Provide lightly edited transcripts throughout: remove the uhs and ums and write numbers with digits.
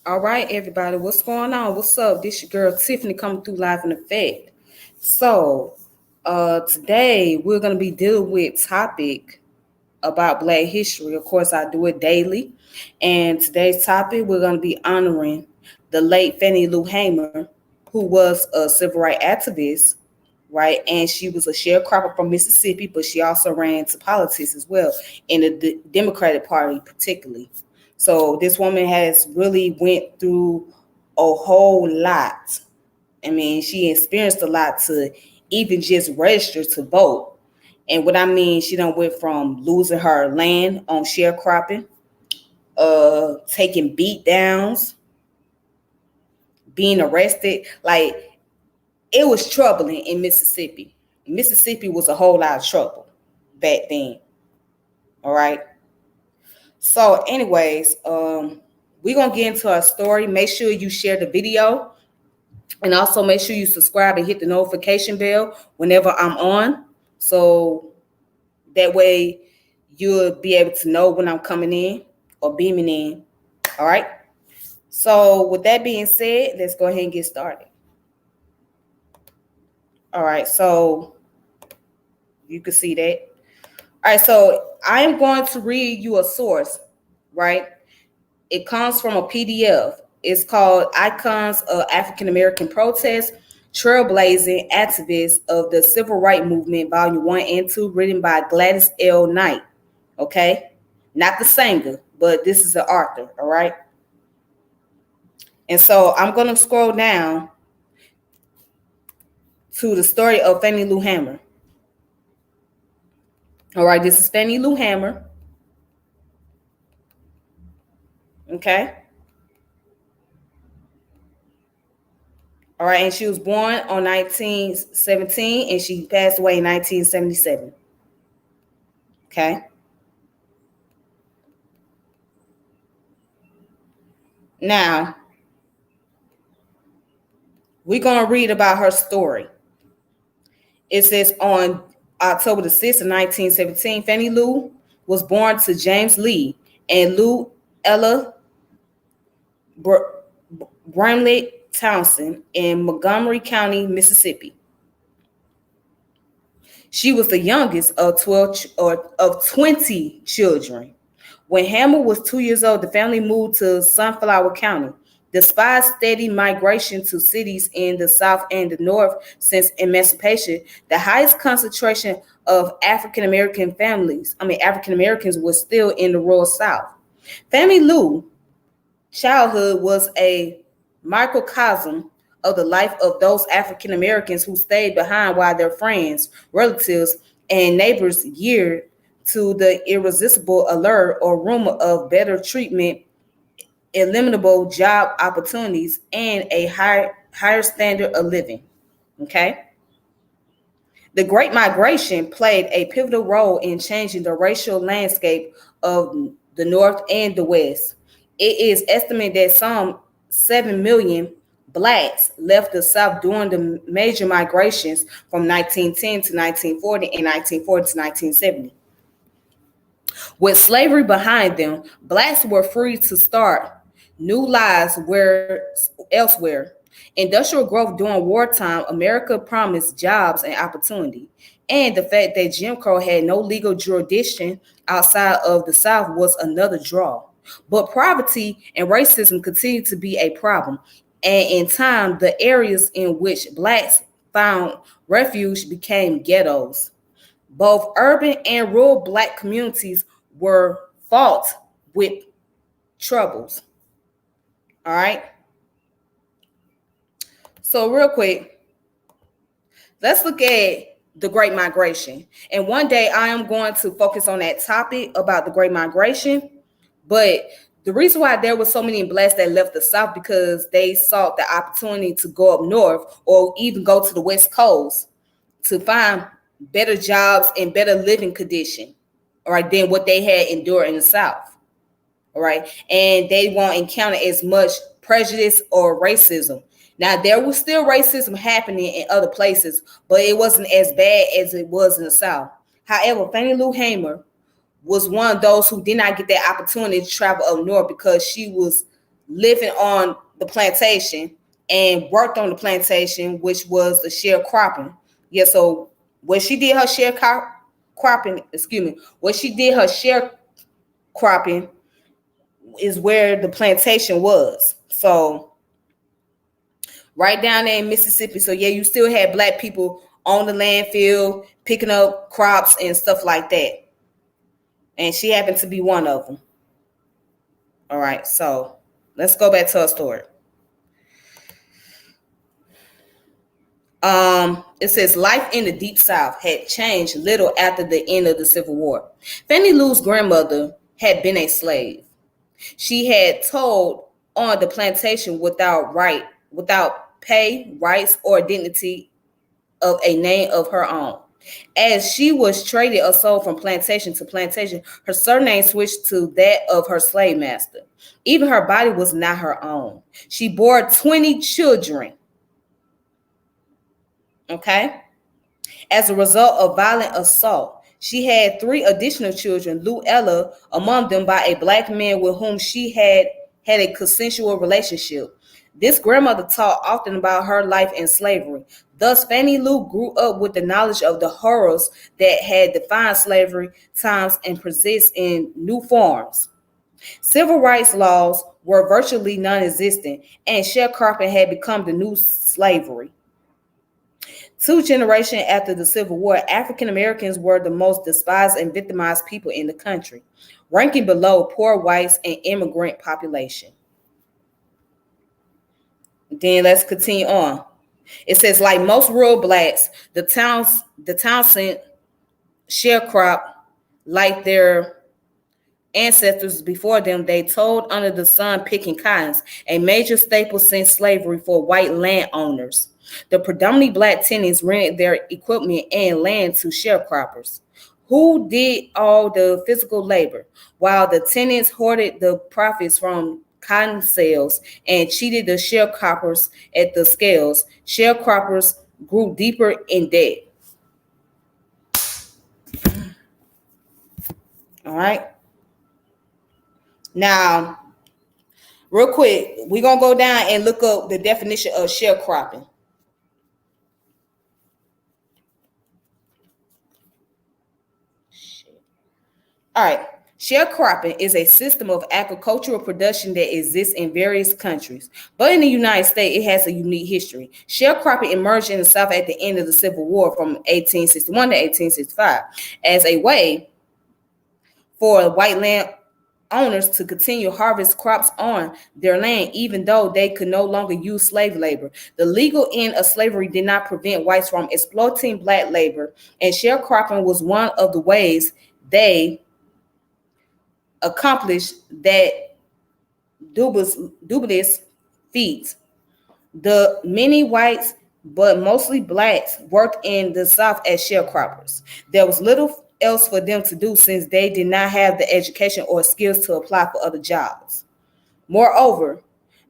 All right, everybody, what's going on? What's up? This your girl Tiffany coming through live in effect. So, today we're gonna be dealing with topic about Black history. Of course, I do it daily, and today's topic we're gonna be honoring the late Fannie Lou Hamer, who was a civil rights activist, right? And she was a sharecropper from Mississippi, but she also ran into politics as well in the Democratic Party, particularly. So this woman has really went through a whole lot. I mean, she experienced a lot to even just register to vote. And what I mean, she done went from losing her land on sharecropping, taking beat downs, being arrested. Like, it was troubling in Mississippi. Mississippi was a whole lot of trouble back then. All right. So, anyways, we're gonna get into our story. Make sure you share the video, and also make sure you subscribe and hit the notification bell whenever I'm on. So that way you'll be able to know when I'm coming in or beaming in. All right. So with that being said, let's go ahead and get started. All right. So you can see that. All right. So I'm going to read you a source, right? It comes from a PDF. It's called Icons of African American Protest, Trailblazing Activists of the Civil Rights Movement, Volume 1 and 2, written by Gladys L. Knight. Okay? Not the singer, but this is the author, all right? And so I'm going to scroll down to the story of Fannie Lou Hamer. All right, this is Fannie Lou Hamer. Okay? All right, and she was born on 1917 and she passed away in 1977. Okay? Now, we're going to read about her story. It says on October the 6th of 1917, Fannie Lou was born to James Lee and Lou Ella Bramlett Townsend in Montgomery County, Mississippi. She was the youngest of 20 children. When Hamer was 2 years old, the family moved to Sunflower County. Despite steady migration to cities in the South and the North since emancipation, the highest concentration of African Americans was still in the rural South. Fannie Lou's childhood was a microcosm of the life of those African Americans who stayed behind while their friends, relatives, and neighbors yearned to the irresistible allure or rumor of better treatment, eliminable job opportunities, and a higher standard of living. Okay? The Great Migration played a pivotal role in changing the racial landscape of the North and the West. It is estimated that some 7 million Blacks left the South during the major migrations from 1910 to 1940 and 1940 to 1970. With slavery behind them, Blacks were free to start new lives elsewhere. Industrial growth during wartime, America promised jobs and opportunity. And the fact that Jim Crow had no legal jurisdiction outside of the South was another draw. But poverty and racism continued to be a problem. And in time, the areas in which Blacks found refuge became ghettos. Both urban and rural Black communities were fraught with troubles. All right. So real quick, let's look at the Great Migration. And one day I am going to focus on that topic about the Great Migration. But the reason why there were so many Blacks that left the South because they sought the opportunity to go up north or even go to the West Coast to find better jobs and better living condition, all right, than what they had endured in the South. All right. And they won't encounter as much prejudice or racism. Now, there was still racism happening in other places, but it wasn't as bad as it was in the South. However, Fannie Lou Hamer was one of those who did not get that opportunity to travel up north because she was living on the plantation and worked on the plantation, which was the sharecropping. Yeah, so when she did her sharecropping, when she did her sharecropping is where the plantation was. So right down there in Mississippi. So yeah, you still had black people on the landfill picking up crops and stuff like that. And she happened to be one of them. All right, so let's go back to her story. It says life in the Deep South had changed little after the end of the Civil War. Fannie Lou's grandmother had been a slave. She had toiled on the plantation without pay, rights, or dignity of a name of her own. As she was traded or sold from plantation to plantation, her surname switched to that of her slave master. Even her body was not her own. She bore 20 children. Okay? As a result of violent assault, she had 3 additional children, Luella among them, by a black man with whom she had a consensual relationship. This grandmother talked often about her life in slavery. Thus, Fannie Lou grew up with the knowledge of the horrors that had defined slavery times and persist in new forms. Civil rights laws were virtually non-existent, and sharecropping had become the new slavery. 2 generations after the Civil War, African Americans were the most despised and victimized people in the country, ranking below poor whites and immigrant population. Then let's continue on. It says, like most rural blacks, the Townsend sharecrop, like their ancestors before them, they toiled under the sun picking cottons, a major staple since slavery for white landowners. The predominantly black tenants rented their equipment and land to sharecroppers, who did all the physical labor, while the tenants hoarded the profits from cotton sales and cheated the sharecroppers at the scales. Sharecroppers grew deeper in debt. All right. Now, real quick, we're going to go down and look up the definition of sharecropping. All right. Sharecropping is a system of agricultural production that exists in various countries, but in the United States, it has a unique history. Sharecropping emerged in the South at the end of the Civil War from 1861 to 1865 as a way for white land owners to continue harvest crops on their land, even though they could no longer use slave labor. The legal end of slavery did not prevent whites from exploiting black labor, and sharecropping was one of the ways they accomplished that dubious feat. The many whites, but mostly blacks, worked in the South as sharecroppers. There was little else for them to do since they did not have the education or skills to apply for other jobs. Moreover,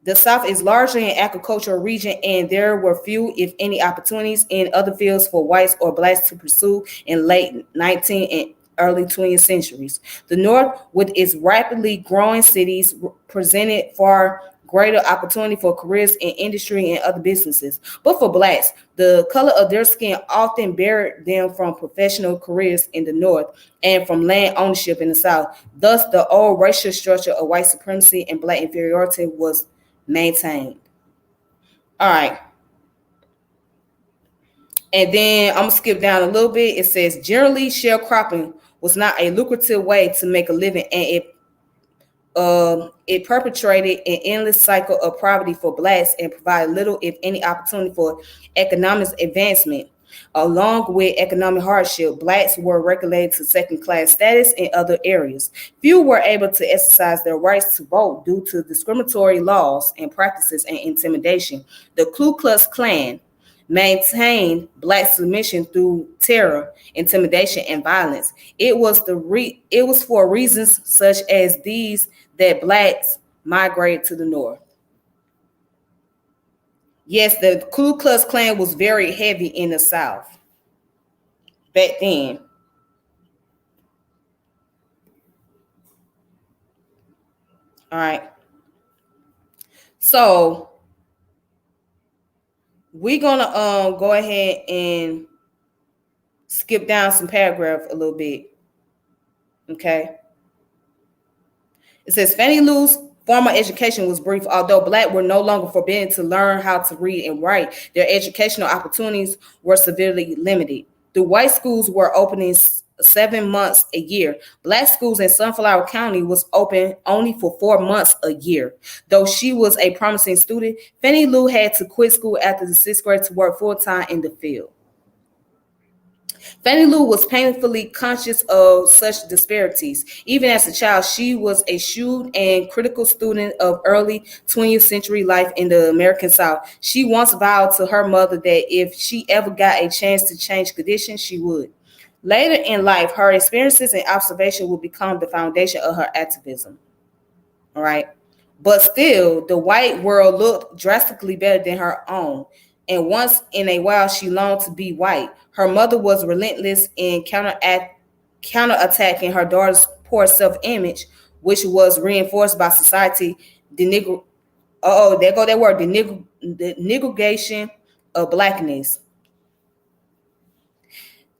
the South is largely an agricultural region, and there were few, if any, opportunities in other fields for whites or blacks to pursue in late 19th and early 20th centuries. The North, with its rapidly growing cities, presented far greater opportunity for careers in industry and other businesses. But for blacks, the color of their skin often barred them from professional careers in the North and from land ownership in the South. Thus, the old racial structure of white supremacy and black inferiority was maintained. All right. And then I'm going to skip down a little bit. It says, generally, sharecropping was not a lucrative way to make a living, and it perpetrated an endless cycle of poverty for blacks and provided little, if any, opportunity for economic advancement. Along with economic hardship, blacks were relegated to second-class status in other areas. Few were able to exercise their rights to vote due to discriminatory laws and practices and intimidation. The Ku Klux Klan maintained black submission through terror, intimidation, and violence. It was for reasons such as these that blacks migrated to the North. Yes, the Ku Klux Klan was very heavy in the South back then. All right. So we're gonna go ahead and skip down some paragraph a little bit. Okay. It says Fannie Lou's formal education was brief. Although Black were no longer forbidden to learn how to read and write, their educational opportunities were severely limited. The white schools were opening 7 months a year. Black schools in Sunflower County was open only for 4 months a year. Though she was a promising student, Fannie Lou had to quit school after the sixth grade to work full-time in the field. Fannie Lou was painfully conscious of such disparities. Even as a child, she was a shrewd and critical student of early 20th century life in the American South. She once vowed to her mother that if she ever got a chance to change conditions, she would. Later in life, her experiences and observation would become the foundation of her activism. All right. But still, the white world looked drastically better than her own. And once in a while, she longed to be white. Her mother was relentless in counterattacking her daughter's poor self-image, which was reinforced by society. There go that word, the negation of Blackness.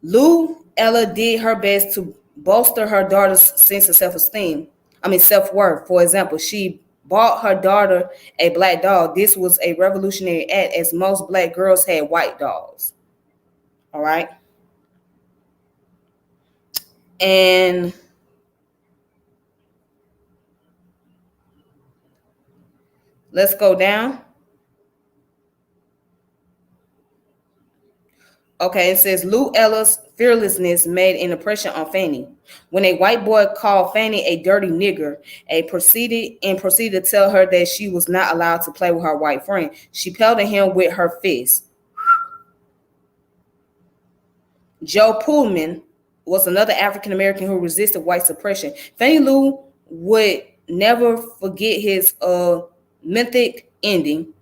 Lou Ella did her best to bolster her daughter's sense of self-esteem. Self-worth. For example, she bought her daughter a black doll. This was a revolutionary act, as most Black girls had white dolls. All right. And let's go down. Okay, it says Lou Ella's fearlessness made an impression on Fannie. When a white boy called Fannie a dirty nigger, proceeded to tell her that she was not allowed to play with her white friend, she pelted him with her fist. Joe Poolman was another African American who resisted white suppression. Fannie Lou would never forget his mythic ending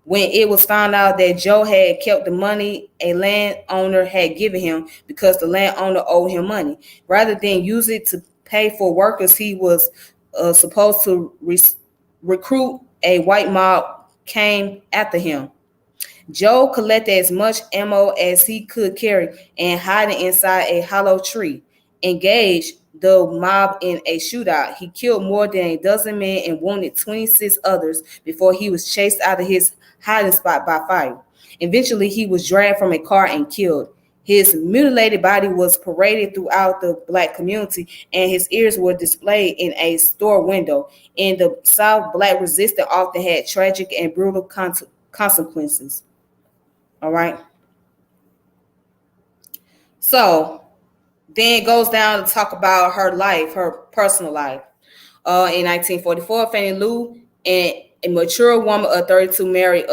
when it was found out that Joe had kept the money a landowner had given him because the landowner owed him money. Rather than use it to pay for workers he was supposed to recruit, a white mob came after him. Joe collected as much ammo as he could carry and hiding inside a hollow tree, engaged the mob in a shootout. He killed more than a dozen men and wounded 26 others before he was chased out of his hiding spot by fire. Eventually, he was dragged from a car and killed. His mutilated body was paraded throughout the Black community, and his ears were displayed in a store window. In the South, Black resistance often had tragic and brutal consequences. All right. So then it goes down to talk about her life, her personal life. In 1944, Fannie Lou and a mature woman of 32 married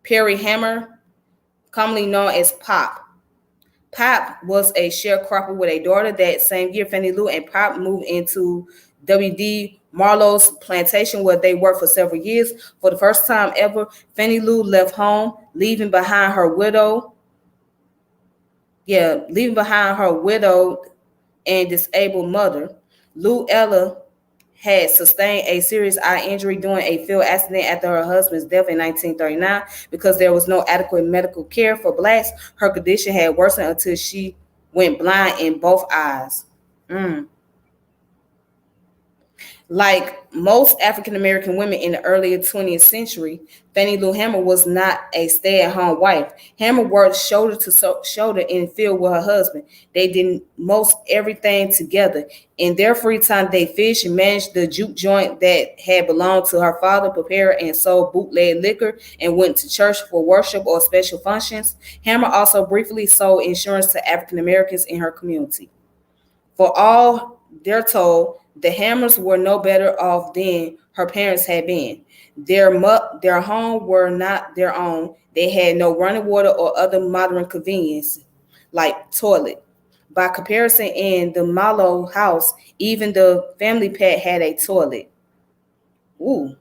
Perry Hamer, commonly known as Pop. Pop was a sharecropper with a daughter. That same year, Fannie Lou and Pop moved into W.D. Marlowe's plantation, where they worked for several years. For the first time ever, Fannie Lou left home, leaving behind her widowed and disabled mother. Lou Ella had sustained a serious eye injury during a field accident after her husband's death in 1939. Because there was no adequate medical care for Blacks, her condition had worsened until she went blind in both eyes. Like most African American women in the early 20th century, Fannie Lou Hamer was not a stay-at-home wife. Hamer worked shoulder to shoulder in the field with her husband. They did most everything together. In their free time, they fished and managed the juke joint that had belonged to her father, prepared and sold bootleg liquor, and went to church for worship or special functions. Hamer also briefly sold insurance to African Americans in her community. For all they're told, the Hamers were no better off than her parents had been. Their home were not their own. They had no running water or other modern convenience like toilet. By comparison, in the Marlowe house, even the family pet had a toilet. Ooh.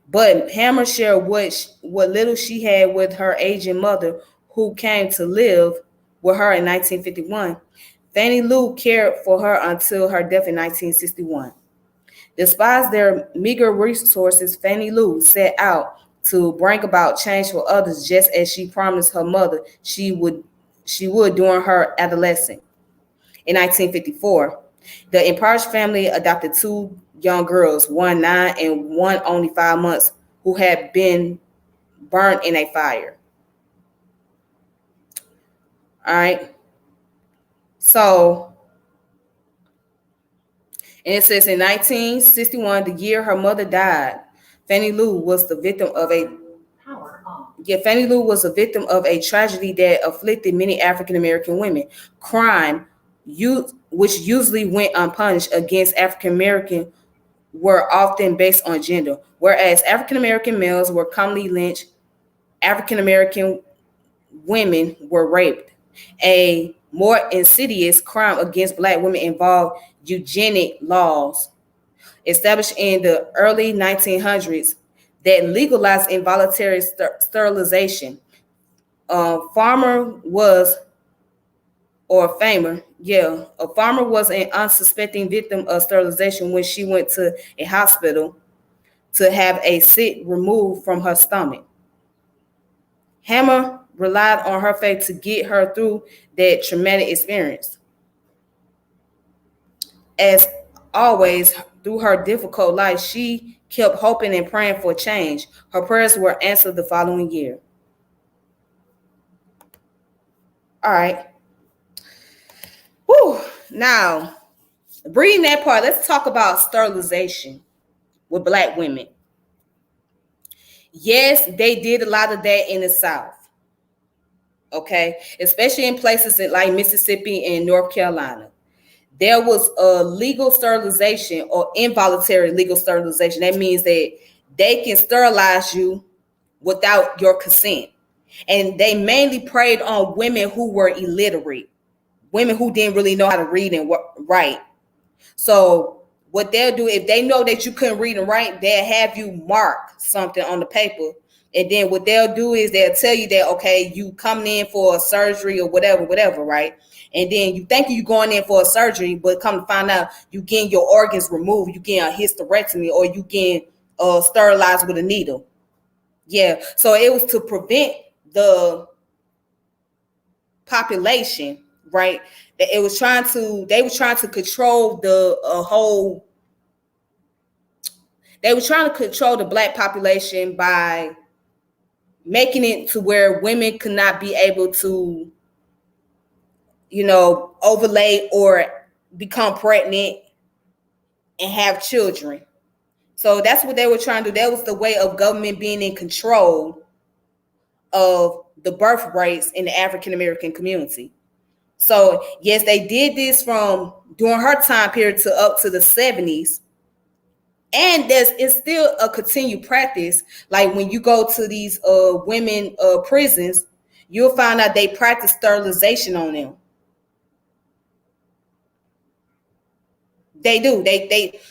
But Hammer shared what little she had with her aging mother, who came to live with her in 1951. Fannie Lou cared for her until her death in 1961. Despite their meager resources, Fannie Lou set out to bring about change for others, just as she promised her mother she would during her adolescence. In 1954, the impoverished family adopted two young girls, one 9 and one only 5 months, who had been burned in a fire. All right. So, and it says in 1961, the year her mother died, Fannie Lou was the victim of a Fannie Lou was a victim of a tragedy that afflicted many African American women. Crime, which usually went unpunished against African American, were often based on gender. Whereas African American males were commonly lynched, African American women were raped. A more insidious crime against Black women involved eugenic laws established in the early 1900s that legalized involuntary sterilization. A farmer was an unsuspecting victim of sterilization when she went to a hospital to have a cyst removed from her stomach. Hamer relied on her faith to get her through that traumatic experience. As always, through her difficult life, she kept hoping and praying for change. Her prayers were answered the following year. All right. Whew. Now, reading that part, let's talk about sterilization with Black women. Yes, they did a lot of that in the South. Okay, especially in places like Mississippi and North Carolina. There was a legal sterilization or involuntary legal sterilization. That means that they can sterilize you without your consent. And they mainly preyed on women who were illiterate, women who didn't really know how to read and write. So what they'll do, if they know that you couldn't read and write, they'll have you mark something on the paper. And then what they'll do is they'll tell you that, okay, you coming in for a surgery or whatever, right? And then you think you're going in for a surgery, but come to find out you getting your organs removed, you getting a hysterectomy, or you getting sterilized with a needle. Yeah, so it was to prevent the population, right? They were trying to control the they were trying to control the Black population by making it to where women could not be able to, overlay or become pregnant and have children. So that's what they were trying to do. That was the way of government being in control of the birth rates in the African American community. So yes, they did this from during her time period to up to the 70s. And it's still a continued practice. Like when you go to these women prisons, you'll find out they practice sterilization on them. They do.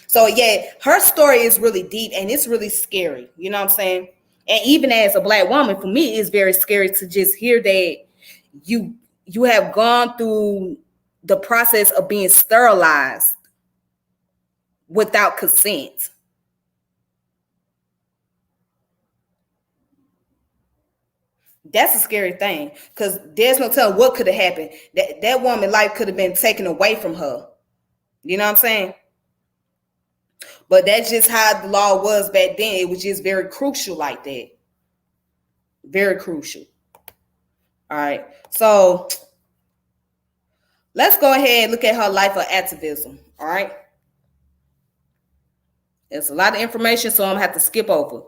So yeah, her story is really deep and it's really scary. You know what I'm saying? And even as a Black woman, for me, it's very scary to just hear that you have gone through the process of being sterilized without consent. That's a scary thing because there's no telling what could have happened. That woman's life could have been taken away from her. You know what I'm saying? But that's just how the law was back then. It was just very crucial like that. Very crucial. All right. So let's go ahead and look at her life of activism. All right. There's a lot of information, so I'm going to have to skip over.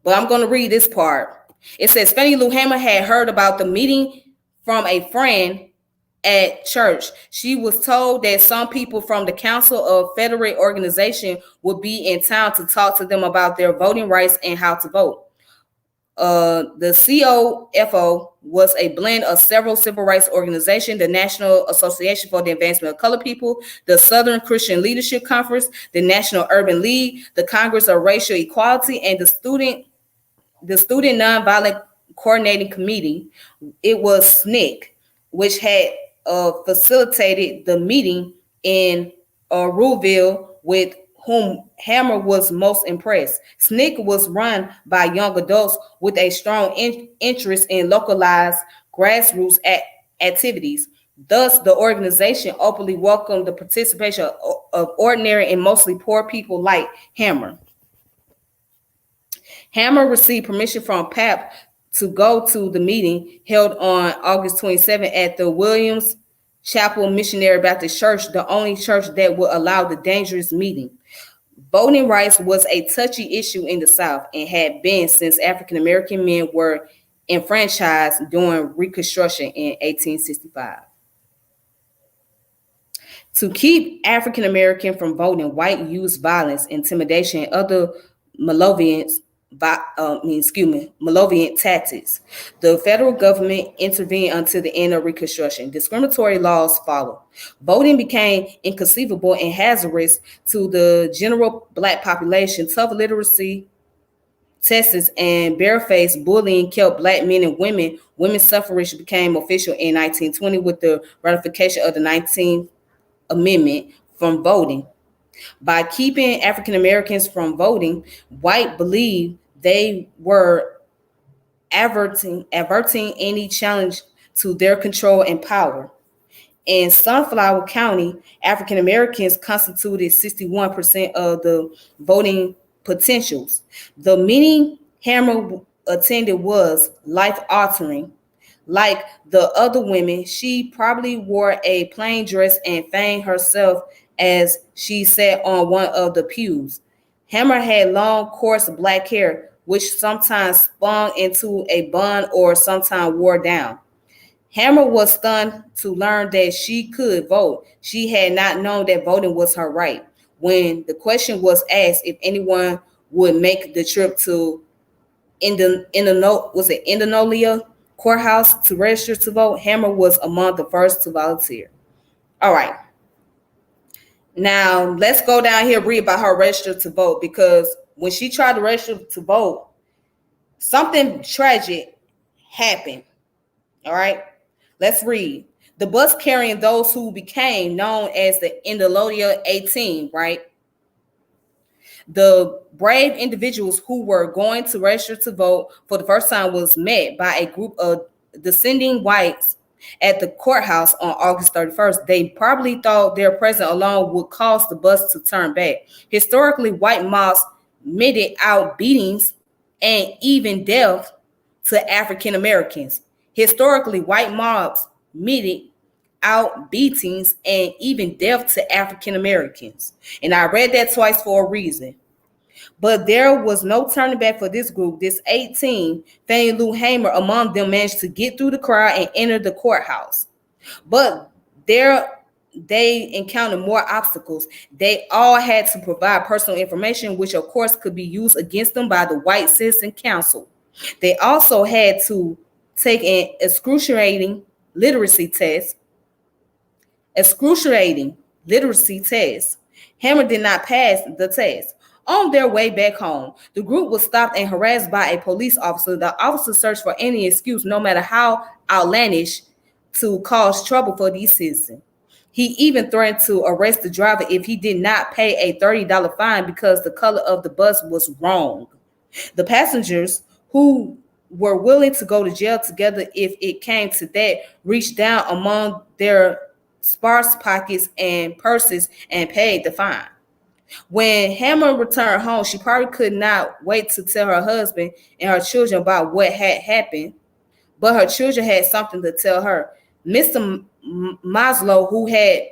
But I'm going to read this part. It says Fannie Lou Hamer had heard about the meeting from a friend at church. She was told that some people from the Council of Federate Organization would be in town to talk to them about their voting rights and how to vote. The COFO was a blend of several civil rights organizations: the National Association for the Advancement of Colored People, the Southern Christian Leadership Conference, the National Urban League, the Congress of Racial Equality, and the Student Nonviolent Coordinating Committee. It was SNCC, which had facilitated the meeting in Ruleville with whom Hamer was most impressed. SNCC was run by young adults with a strong interest in localized grassroots activities. Thus, the organization openly welcomed the participation of ordinary and mostly poor people like Hamer. Hamer received permission from Pap to go to the meeting held on August 27 at the Williams Chapel Missionary Baptist Church, the only church that would allow the dangerous meeting. Voting rights was a touchy issue in the South and had been since African American men were enfranchised during Reconstruction in 1865. To keep African Americans from voting, white used violence, intimidation, and other malevolent tactics. The federal government intervened until the end of Reconstruction. Discriminatory laws followed. Voting became inconceivable and hazardous to the general black population. Tough literacy tests and barefaced bullying kept black men and women. Women's suffrage became official in 1920 with the ratification of the 19th Amendment from voting. By keeping African Americans from voting, white believed they were averting any challenge to their control and power. In Sunflower County, African Americans constituted 61% of the voting potentials. The meeting Hamer attended was life-altering. Like the other women, she probably wore a plain dress and feigned herself as she sat on one of the pews. Hamer had long, coarse black hair, which sometimes spun into a bun or sometimes wore down. Hamer was stunned to learn that she could vote. She had not known that voting was her right. When the question was asked if anyone would make the trip to Indianola courthouse to register to vote, Hamer was among the first to volunteer. All right. Now, let's go down here and read about her register to vote, because when she tried to register to vote, something tragic happened. All right. Let's read. The bus carrying those who became known as the Indianola 18, right? The brave individuals who were going to register to vote for the first time was met by a group of descending whites at the courthouse on August 31st. They probably thought their presence alone would cause the bus to turn back. Historically, white mobs meted out beatings and even death to African Americans. Historically, white mobs meted out beatings and even death to African Americans. And I read that twice for a reason. But there was no turning back for this group. This 18, Fannie Lou Hamer among them, managed to get through the crowd and enter the courthouse. But there they encountered more obstacles. They all had to provide personal information, which of course could be used against them by the White Citizen Council. They also had to take an excruciating literacy test. Hamer did not pass the test. On their way back home, the group was stopped and harassed by a police officer. The officer searched for any excuse, no matter how outlandish, to cause trouble for these citizens. He even threatened to arrest the driver if he did not pay a $30 fine because the color of the bus was wrong. The passengers, who were willing to go to jail together if it came to that, reached down among their sparse pockets and purses and paid the fine. When Hamer returned home, she probably could not wait to tell her husband and her children about what had happened, but her children had something to tell her. Mr. Maslow, who had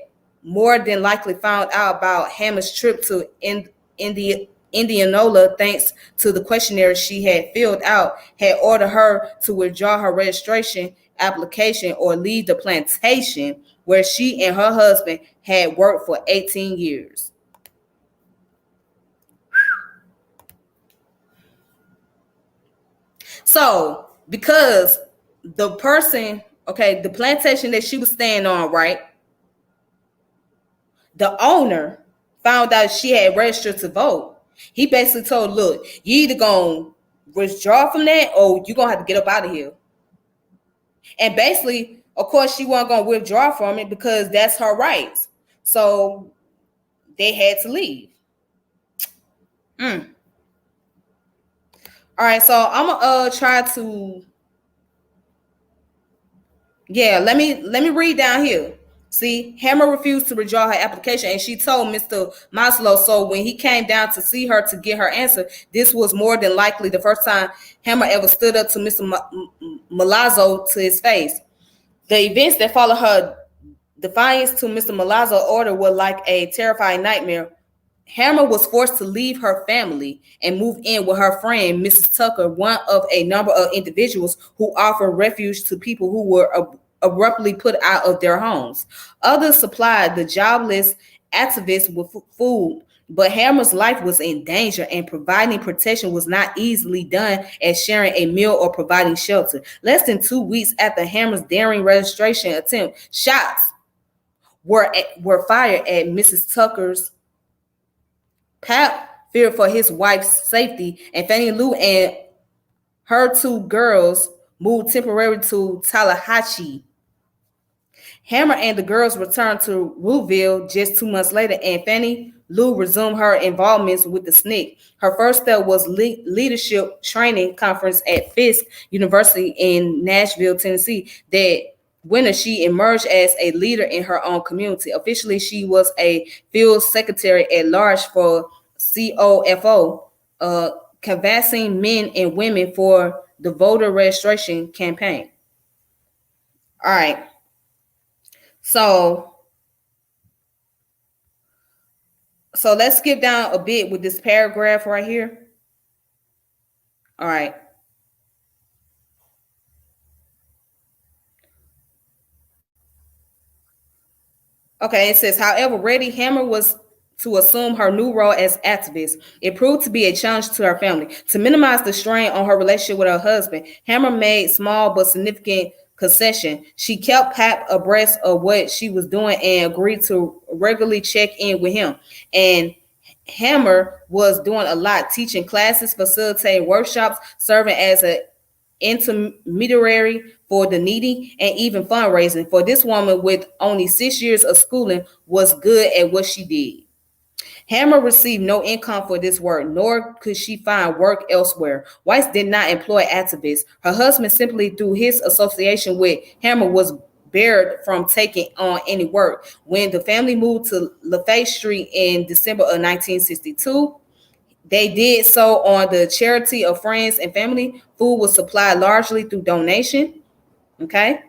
more than likely found out about Hamer's trip to Indianola thanks to the questionnaire she had filled out, had ordered her to withdraw her registration application or leave the plantation where she and her husband had worked for 18 years. So, because the person, the plantation that she was staying on, right? The owner found out she had registered to vote. He basically told, look, you either gonna withdraw from that or you're gonna have to get up out of here. And basically, of course, she wasn't gonna withdraw from it because that's her rights. So they had to leave. Mm. All right, so I'm gonna try to let me read down here. See, Hammer refused to withdraw her application, and she told Mr. Maslow so when he came down to see her to get her answer, this was more than likely the first time Hammer ever stood up to Mr. Malazzo to his face. The events that followed her defiance to Mr. Malazzo's order were like a terrifying nightmare. Hammer was forced to leave her family and move in with her friend, Mrs. Tucker, one of a number of individuals who offered refuge to people who were abruptly put out of their homes. Others supplied the jobless activists with food, but Hammer's life was in danger, and providing protection was not easily done as sharing a meal or providing shelter. Less than 2 weeks after Hammer's daring registration attempt, shots were fired at Mrs. Tucker's. Pap feared for his wife's safety, and Fannie Lou and her two girls moved temporarily to Tallahatchie. Hammer and the girls returned to Rouville just 2 months later, and Fannie Lou resumed her involvements with the SNCC. Her first step was leadership training conference at Fisk University in Nashville, Tennessee. That winter, she emerged as a leader in her own community. Officially, she was a field secretary at large for COFO, canvassing men and women for the voter registration campaign. All right. So let's skip down a bit with this paragraph right here. All right. Okay, it says, however, ready Hammer was to assume her new role as activist. It proved to be a challenge to her family. To minimize the strain on her relationship with her husband, Hammer made small but significant concession. She kept Pap abreast of what she was doing and agreed to regularly check in with him. And Hammer was doing a lot, teaching classes, facilitating workshops, serving as an intermediary for the needy, and even fundraising. For this woman with only 6 years of schooling was good at what she did. Hammer received no income for this work, nor could she find work elsewhere. Weiss did not employ activists. Her husband, simply through his association with Hammer, was barred from taking on any work. When the family moved to Lafayette Street in December of 1962, they did so on the charity of friends and family. Food was supplied largely through donation, okay,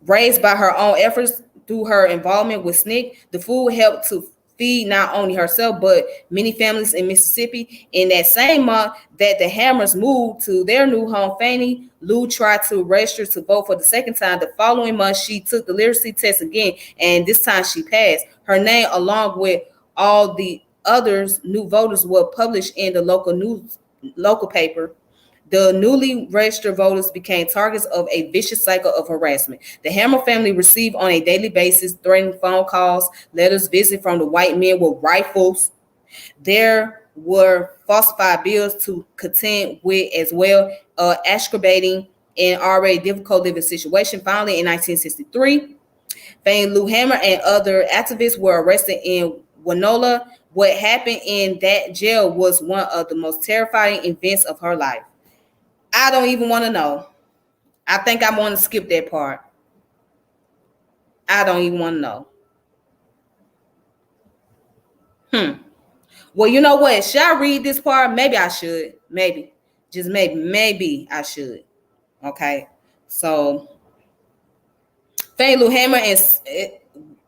raised by her own efforts through her involvement with SNCC. The food helped to feed not only herself, but many families in Mississippi. In that same month that the Hammers moved to their new home, Fannie Lou tried to register to vote for the second time. The following month, she took the literacy test again, and this time she passed. Her name, along with all the others new voters, were published in the local paper. The newly registered voters became targets of a vicious cycle of harassment. The Hammer family received on a daily basis threatening phone calls, letters, visits from the white men with rifles. There were falsified bills to contend with as well, exacerbating an already difficult living situation. Finally, in 1963, Fannie Lou Hamer and other activists were arrested in Winola. What happened in that jail was one of the most terrifying events of her life. I don't even want to know. I think I want to skip that part. I don't even want to know. Well, you know what? Should I read this part? Maybe I should. Maybe. Just maybe. Maybe I should. Okay. So, Fannie Lou Hamer and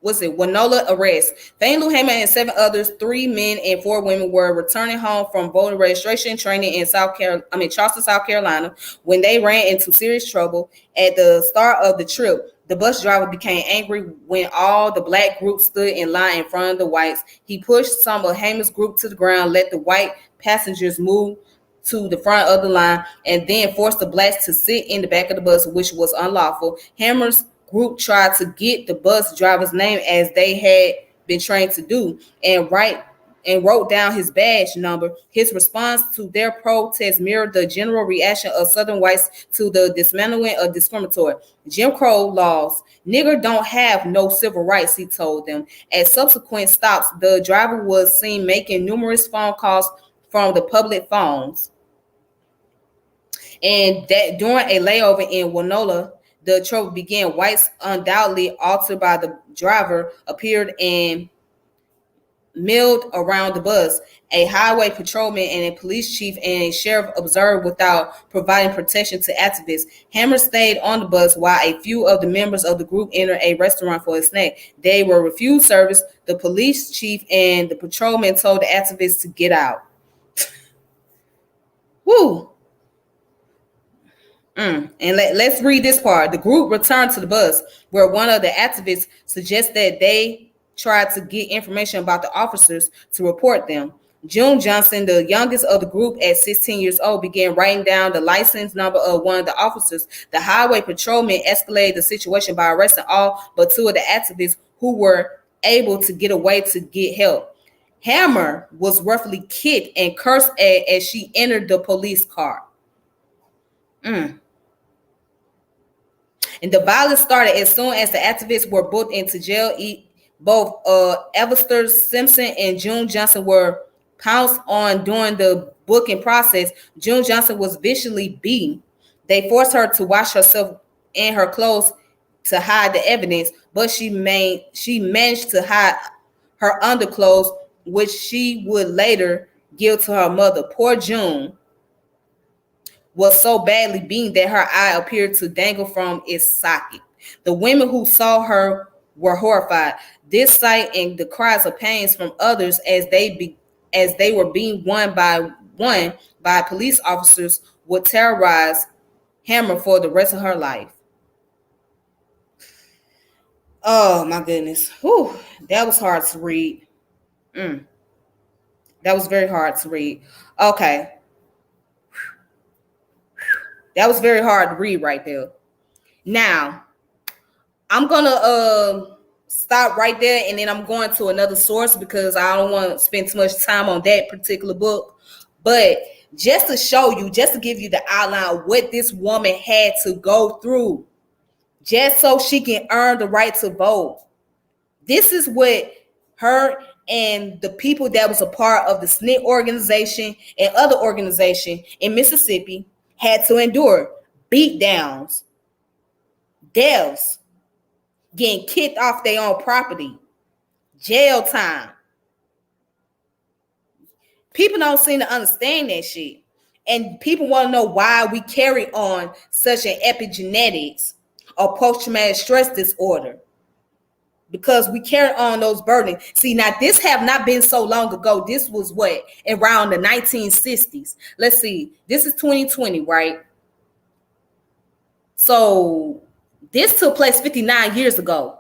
Winola arrest. Fannie Lou Hamer and 7 others, 3 men and 4 women, were returning home from voter registration training in Charleston, South Carolina, when they ran into serious trouble. At the start of the trip, the bus driver became angry when all the black group stood in line in front of the whites. He pushed some of Hamer's group to the ground, let the white passengers move to the front of the line, and then forced the blacks to sit in the back of the bus, which was unlawful. Hamer's group tried to get the bus driver's name, as they had been trained to do, and wrote down his badge number. His response to their protest mirrored the general reaction of Southern whites to the dismantling of discriminatory Jim Crow laws. Nigger don't have no civil rights, he told them. At subsequent stops, the driver was seen making numerous phone calls from the public phones. And that during a layover in Winola, the trouble began. Whites, undoubtedly altered by the driver, appeared and milled around the bus. A highway patrolman and a police chief and a sheriff observed without providing protection to activists. Hamer stayed on the bus while a few of the members of the group entered a restaurant for a snack. They were refused service. The police chief and the patrolman told the activists to get out. Woo! And let's read this part. The group returned to the bus where one of the activists suggested they tried to get information about the officers to report them. June Johnson, the youngest of the group at 16 years old, began writing down the license number of one of the officers. The highway patrolman escalated the situation by arresting all but two of the activists who were able to get away to get help. Hamer was roughly kicked and cursed as she entered the police car. And the violence started as soon as the activists were booked into jail. Both Elvester Simpson and June Johnson were pounced on during the booking process. June Johnson was viciously beaten. They forced her to wash herself in her clothes to hide the evidence, but she managed to hide her underclothes, which she would later give to her mother. Poor June was so badly beaten that her eye appeared to dangle from its socket. The women who saw her were horrified. This sight and the cries of pain from others as they were being one by police officers would terrorize Hamer for the rest of her life. Oh my goodness. Whew, that was hard to read. That was very hard to read. Okay. That was very hard to read right there. Now, I'm going to stop right there, and then I'm going to another source because I don't want to spend too much time on that particular book. But just to show you, just to give you the outline of what this woman had to go through just so she can earn the right to vote. This is what her and the people that was a part of the SNCC organization and other organization in Mississippi had to endure. Beat downs, deaths, getting kicked off their own property, jail time. People don't seem to understand that shit. And people want to know why we carry on such an epigenetics or post-traumatic stress disorder. Because we carry on those burdens. See, now this have not been so long ago. This was what? Around the 1960s. Let's see. This is 2020, right? So this took place 59 years ago.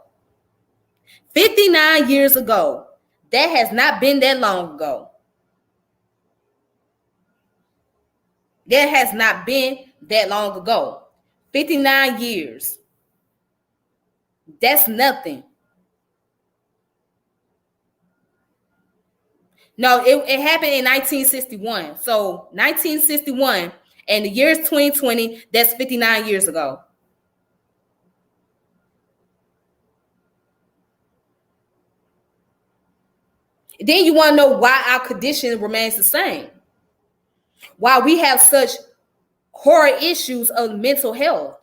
59 years ago. That has not been that long ago. That has not been that long ago. 59 years. That's nothing. No, it happened in 1961. So 1961 and the year is 2020. That's 59 years ago. Then you want to know why our condition remains the same. Why we have such horror issues of mental health.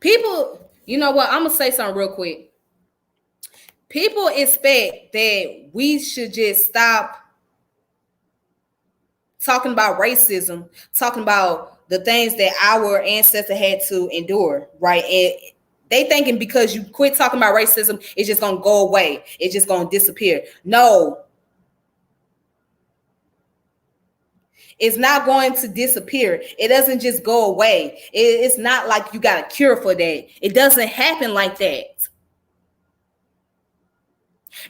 People, you know what? I'm going to say something real quick. People expect that we should just stop talking about racism, talking about the things that our ancestors had to endure, right? And they thinking because you quit talking about racism, it's just going to go away. It's just going to disappear. No. It's not going to disappear. It doesn't just go away. It's not like you got a cure for that. It doesn't happen like that.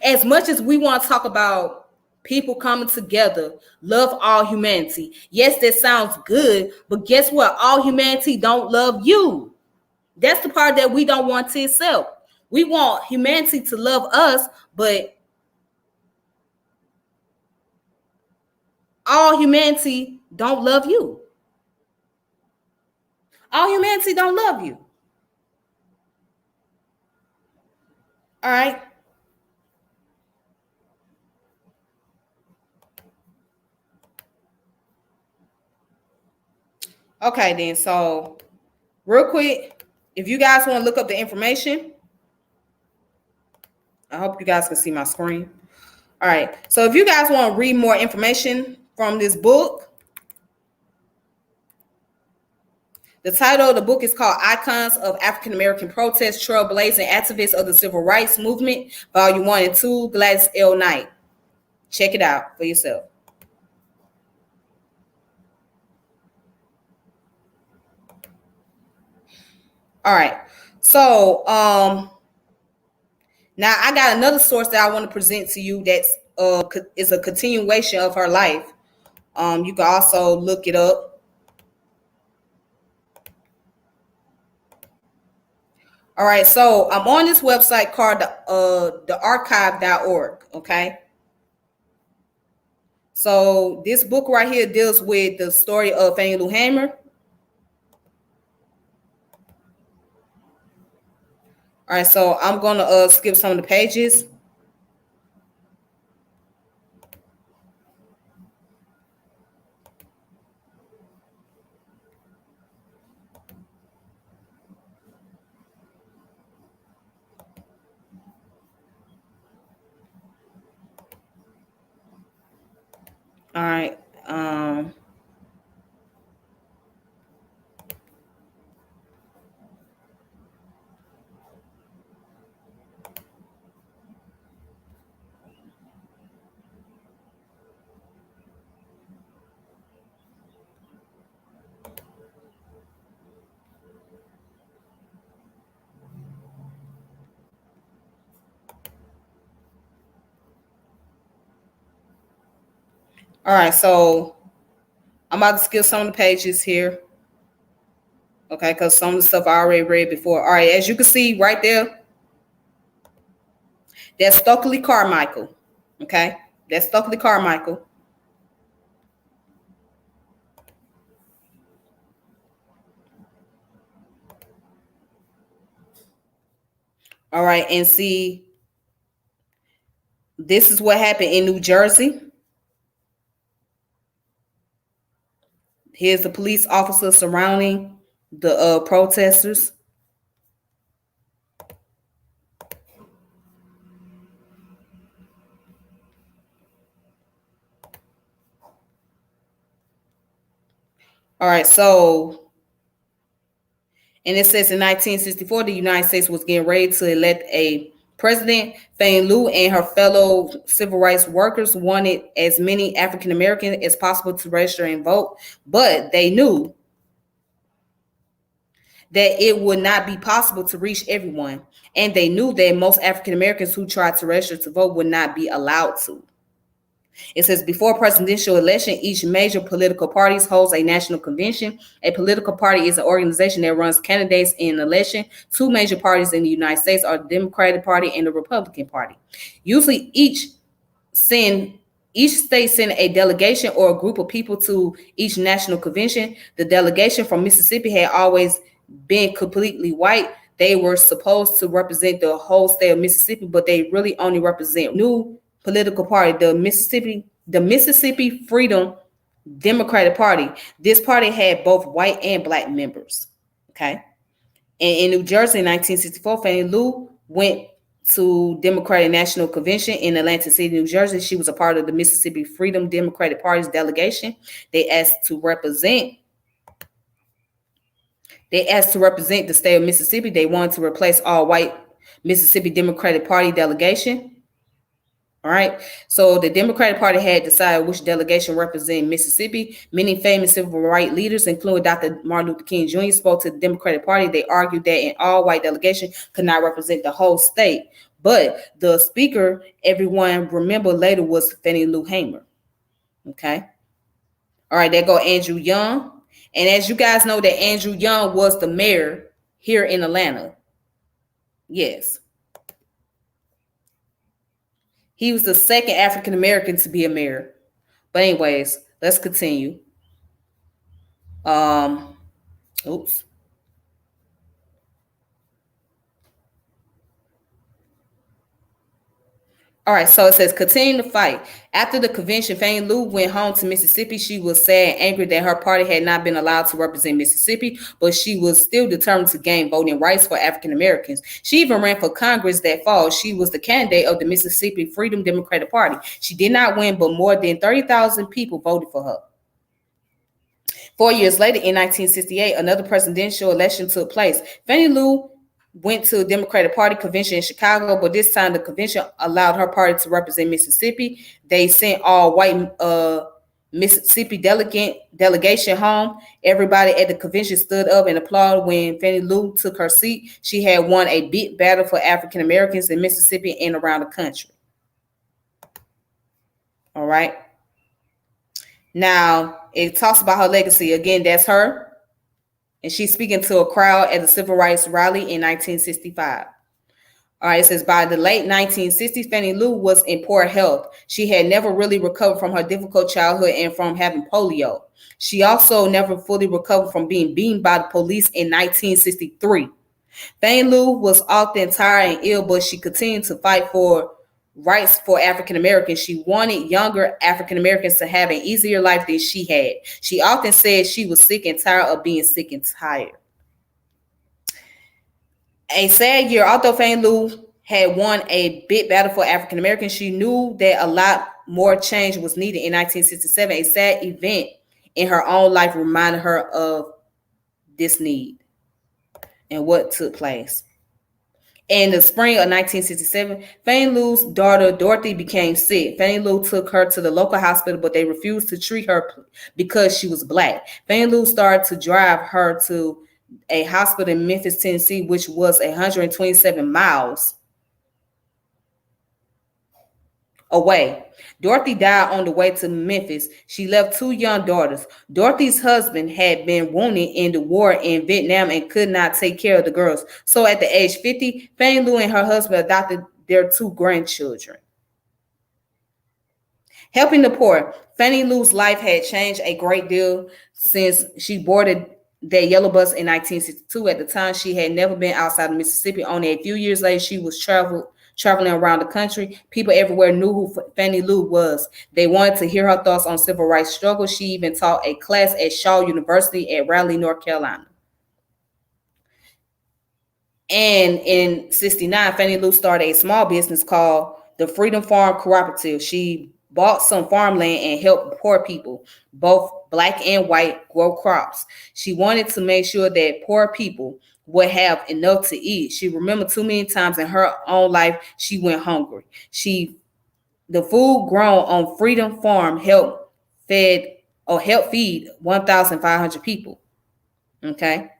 As much as we want to talk about people coming together, love all humanity. Yes, that sounds good, but guess what? All humanity don't love you. That's the part that we don't want to accept. We want humanity to love us, but all humanity don't love you. All humanity don't love you. All right. Okay, then. So, real quick, if you guys want to look up the information, I hope you guys can see my screen. All right. So, if you guys want to read more information from this book, the title of the book is called Icons of African American Protest, Trailblazing Activists of the Civil Rights Movement, Volume 1 and 2, Gladys L. Knight. Check it out for yourself. All right. So, now I got another source that I want to present to you that's is a continuation of her life. You can also look it up. All right, so I'm on this website called the archive.org, okay? So this book right here deals with the story of Fannie Lou Hamer. All right, so I'm gonna skip some of the pages. All right. All right, so I'm about to skip some of the pages here. Okay, because some of the stuff I already read before. All right, as you can see right there, that's Stokely Carmichael. Okay, that's Stokely Carmichael. All right, and see, this is what happened in New Jersey. Here's the police officer surrounding the protesters. All right, so, and it says in 1964, the United States was getting ready to elect a president. Fannie Lou and her fellow civil rights workers wanted as many African Americans as possible to register and vote, but they knew that it would not be possible to reach everyone. And they knew that most African Americans who tried to register to vote would not be allowed to. It says before presidential election, each major political party holds a national convention. A political party is an organization that runs candidates in an election. Two major parties in the United States are the Democratic Party and the Republican Party. Usually each state sent a delegation or a group of people to each national convention. The delegation from Mississippi had always been completely white. They were supposed to represent the whole state of Mississippi, but they really only represent new political party, the Mississippi Freedom Democratic Party. This party had both white and black members. Okay. And in New Jersey in 1964, Fannie Lou went to Democratic National Convention in Atlantic City, New Jersey. She was a part of the Mississippi Freedom Democratic Party's delegation. They asked to represent the state of Mississippi. They wanted to replace all white Mississippi Democratic Party delegation. All right. So the Democratic Party had decided which delegation represented Mississippi. Many famous civil rights leaders, including Dr. Martin Luther King Jr., spoke to the Democratic Party. They argued that an all-white delegation could not represent the whole state. But the speaker, everyone remembered later, was Fannie Lou Hamer. Okay. All right. There go Andrew Young. And as you guys know, that Andrew Young was the mayor here in Atlanta. Yes. He was the second African American to be a mayor. But anyways, let's continue. Oops. All right, so it says continue to fight. After the convention, Fannie Lou went home to Mississippi. She was sad and angry that her party had not been allowed to represent Mississippi, but she was still determined to gain voting rights for African Americans. She even ran for Congress that fall. She was the candidate of the Mississippi Freedom Democratic Party. She did not win, but more than 30,000 people voted for her. 4 years later, in 1968, another presidential election took place. Fannie Lou went to a Democratic Party convention in Chicago, but this time the convention allowed her party to represent Mississippi. They sent all white Mississippi delegation home. Everybody at the convention stood up and applauded when Fannie Lou took her seat. She had won a big battle for African Americans in Mississippi and around the country. All right. Now, it talks about her legacy. Again, that's her. And she's speaking to a crowd at the Civil Rights Rally in 1965. All right, it says, by the late 1960s, Fannie Lou was in poor health. She had never really recovered from her difficult childhood and from having polio. She also never fully recovered from being beaten by the police in 1963. Fannie Lou was often tired and ill, but she continued to fight for rights for African Americans. She wanted younger African Americans to have an easier life than she had. She often said she was sick and tired of being sick and tired. A sad year. Although Fannie Lou had won a big battle for African Americans, she knew that a lot more change was needed in 1967. A sad event in her own life reminded her of this need and what took place. In the spring of 1967, Fannie Lou's daughter Dorothy became sick. Fannie Lou took her to the local hospital, but they refused to treat her because she was Black. Fannie Lou started to drive her to a hospital in Memphis, Tennessee, which was 127 miles away. Dorothy died on the way to Memphis. She left 2 young daughters. Dorothy's husband had been wounded in the war in Vietnam and could not take care of the girls. So at the age 50, Fannie Lou and her husband adopted their 2 grandchildren. Helping the poor. Fannie Lou's life had changed a great deal since she boarded that yellow bus in 1962. At the time, she had never been outside of Mississippi. Only a few years later, she was traveling around the country. People everywhere knew who Fannie Lou was. They wanted to hear her thoughts on civil rights struggle. She even taught a class at Shaw University at Raleigh, North Carolina. And in 1969, Fannie Lou started a small business called the Freedom Farm Cooperative. She bought some farmland and helped poor people, both Black and white, grow crops. She wanted to make sure that poor people would have enough to eat. She remembered too many times in her own life she went hungry. The food grown on Freedom Farm helped feed 1,500 people. Okay.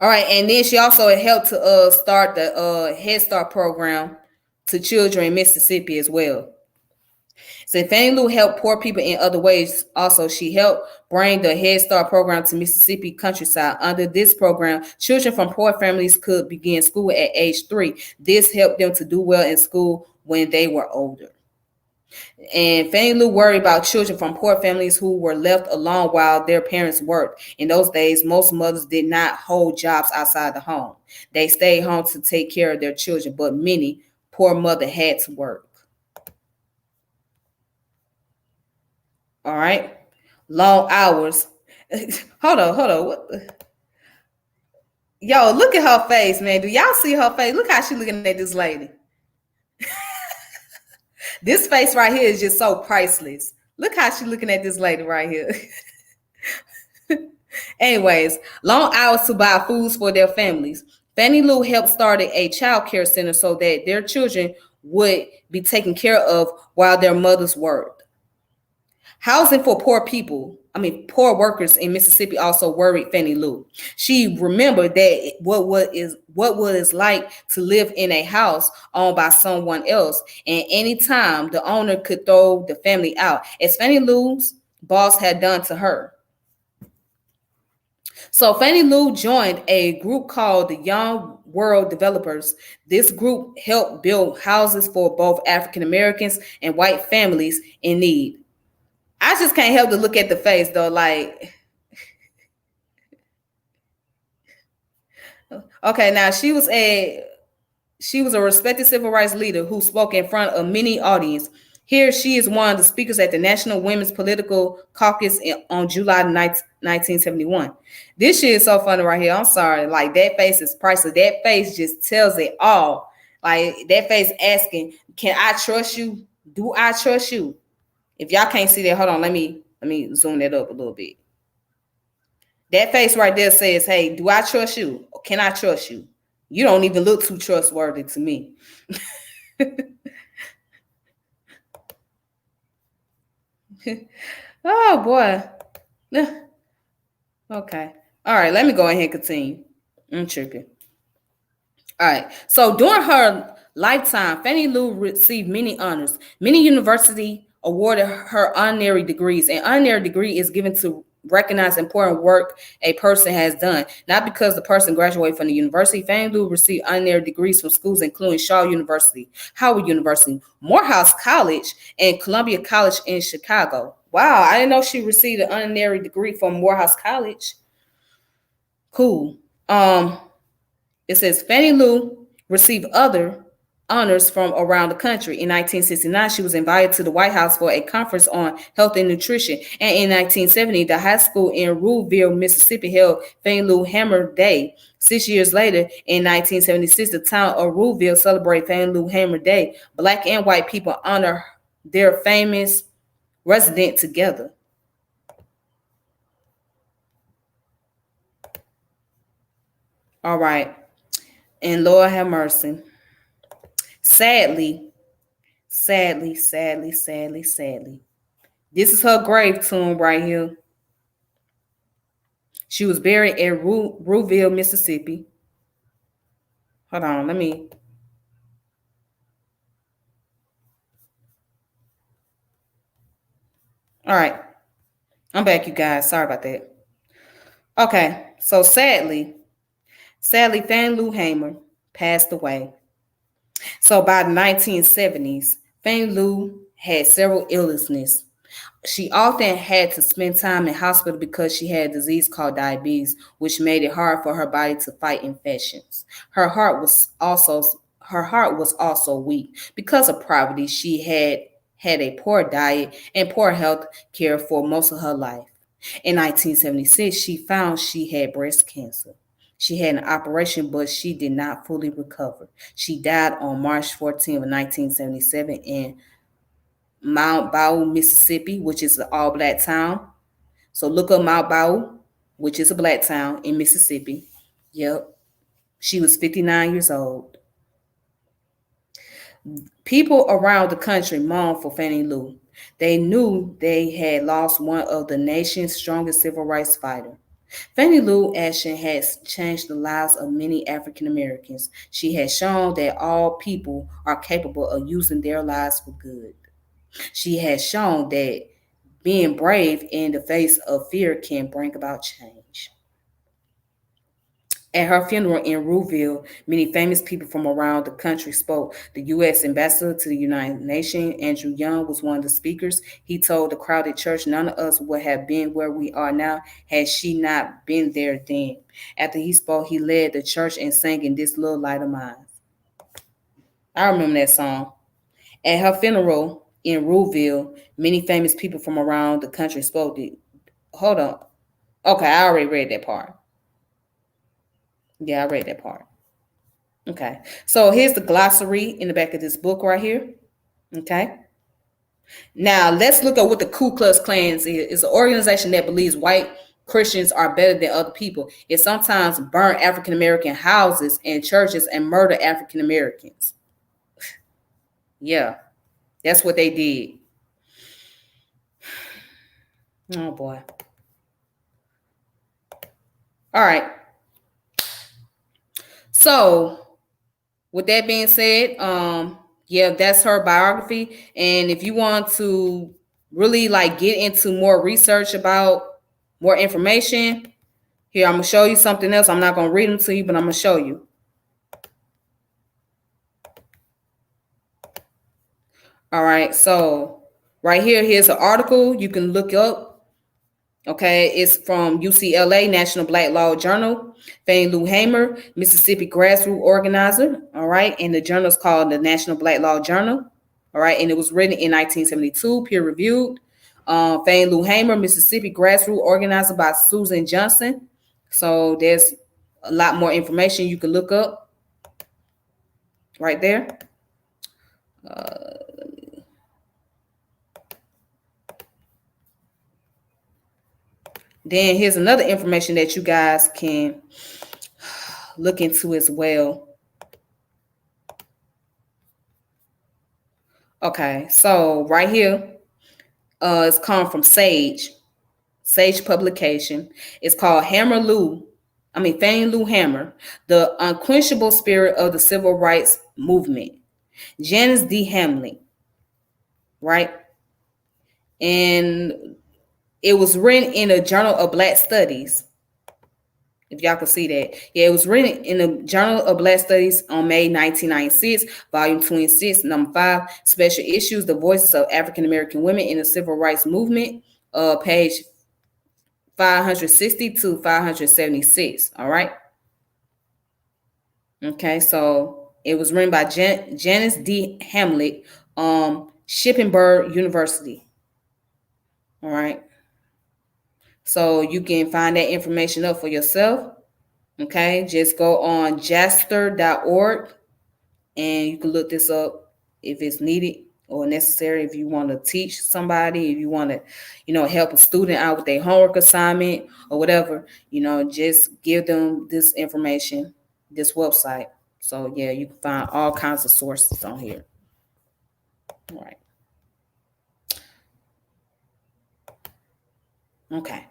All right, and then she also helped to start the Head Start program to children in Mississippi as well. So Fannie Lou helped poor people in other ways. Also, she helped bring the Head Start program to Mississippi countryside. Under this program, children from poor families could begin school at age 3. This helped them to do well in school when they were older. And Fannie Lou worried about children from poor families who were left alone while their parents worked. In those days, most mothers did not hold jobs outside the home. They stayed home to take care of their children, but many poor mothers had to work. All right. Long hours. Hold on. Yo, look at her face, man. Do y'all see her face? Look how she's looking at this lady. This face right here is just so priceless. Look how she's looking at this lady right here. Anyways, long hours to buy foods for their families. Fannie Lou helped start a child care center so that their children would be taken care of while their mothers worked. Housing for poor workers in Mississippi also worried Fannie Lou. She remembered that what was like to live in a house owned by someone else, and anytime the owner could throw the family out, as Fannie Lou's boss had done to her. So Fannie Lou joined a group called the Young World Developers. This group helped build houses for both African Americans and white families in need. I just can't help to look at the face though, like, okay, now she She was a respected civil rights leader who spoke in front of many audience. Here she is one of the speakers at the National Women's Political Caucus on July 1971. This shit is so funny right here. I'm sorry. Like, that face is priceless. That face just tells it all. Like, that face asking, can I trust you? Do I trust you? If y'all can't see that, hold on. Let me zoom that up a little bit. That face right there says, hey, do I trust you? Or can I trust you? You don't even look too trustworthy to me. Oh, boy. Okay. All right, let me go ahead and continue. I'm tripping. All right. So during her lifetime, Fannie Lou received many honors. Many universities awarded her honorary degrees. An honorary degree is given to recognize important work a person has done, not because the person graduated from the university. Fannie Lou received honorary degrees from schools including Shaw University, Howard University, Morehouse College, and Columbia College in Chicago. Wow, I didn't know she received an honorary degree from Morehouse College. Cool. It says Fannie Lou received other honors from around the country. In 1969, she was invited to the White House for a conference on health and nutrition. And in 1970, the high school in Ruleville, Mississippi held Fannie Lou Hamer Day. 6 years later, in 1976, the town of Ruleville celebrated Fannie Lou Hamer Day. Black and white people honor their famous resident together. All right. And Lord have mercy. Sadly, this is her grave tomb right here. She was buried in Ruleville, Mississippi. Hold on, let me. All right. I'm back, you guys. Sorry about that. Okay, so sadly, Fannie Lou Hamer passed away. So by the 1970s, Fannie Lou had several illnesses. She often had to spend time in hospital because she had a disease called diabetes, which made it hard for her body to fight infections. Her heart was also weak. Because of poverty, she had a poor diet and poor health care for most of her life. In 1976, she found she had breast cancer. She had an operation, but she did not fully recover. She died on March 14th, 1977 in Mount Bow, Mississippi, which is an all-black town. So look up Mount Bow, which is a black town in Mississippi. Yep. She was 59 years old. People around the country mourned for Fannie Lou. They knew they had lost one of the nation's strongest civil rights fighters. Fannie Lou action has changed the lives of many African Americans. She has shown that all people are capable of using their lives for good. She has shown that being brave in the face of fear can bring about change. At her funeral in Ruleville, many famous people from around the country spoke. The U.S. ambassador to the United Nations, Andrew Young, was one of the speakers. He told the crowded church, none of us would have been where we are now had she not been there then. After he spoke, he led the church and sang In This Little Light of Mine. I remember that song. At her funeral in Ruleville, many famous people from around the country spoke. Hold on. Okay, I already read that part. Yeah, I read that part. Okay. So here's the glossary in the back of this book right here. Okay. Now let's look at what the Ku Klux Klan is. It's an organization that believes white Christians are better than other people. It sometimes burn African American houses and churches and murder African Americans. Yeah, that's what they did. Oh boy. All right. So with that being said, yeah, that's her biography. And if you want to really like get into more research about more information, here I'm gonna show you something else. I'm not gonna read them to you, but I'm gonna show you. All right, so right here, here's an article you can look up. Okay, it's from UCLA, National Black Law Journal. Fannie Lou Hamer, Mississippi grassroots organizer. All right, and the journal is called the National Black Law Journal. All right, and it was written in 1972, peer reviewed. Fannie Lou Hamer, Mississippi grassroots organizer by Susan Johnson. So there's a lot more information you can look up right there. Then here's another information that you guys can look into as well. Okay, so right here, it's come from Sage publication. It's called Fannie Lou Hamer, the unquenchable spirit of the civil rights movement. Janice D. Hamlin, right? And it was written in a Journal of Black Studies. If y'all can see that. Yeah, it was written in the Journal of Black Studies on May 1996, volume 26, number 5, special issues, The Voices of African American Women in the Civil Rights Movement, page 560 to 576. All right. Okay, so it was written by Janice D. Hamlet, Shippensburg University. All right. So you can find that information up for yourself. Okay, just go on jaster.org and you can look this up if it's needed or necessary. If you want to teach somebody, if you want to, help a student out with their homework assignment or whatever, just give them this information, this website. So yeah, you can find all kinds of sources on here. All right. Okay.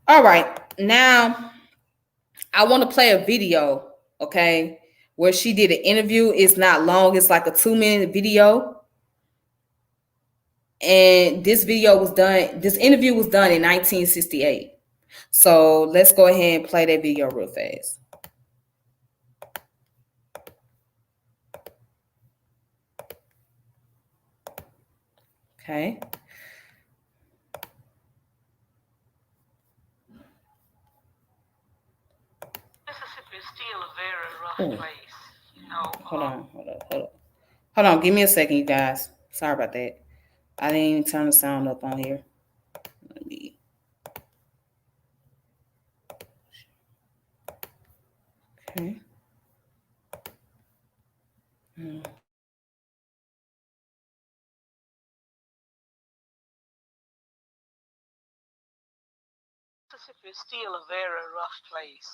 All right. Now I want to play a video, okay, where she did an interview. It's not long. It's like a 2-minute video. And this interview was done in 1968. So let's go ahead and play that video real fast. Okay. Mississippi is still a very rough place. Hold on. Give me a second, you guys. Sorry about that. I didn't even turn the sound up on here. Let me. Okay. Mississippi is still a very rough place.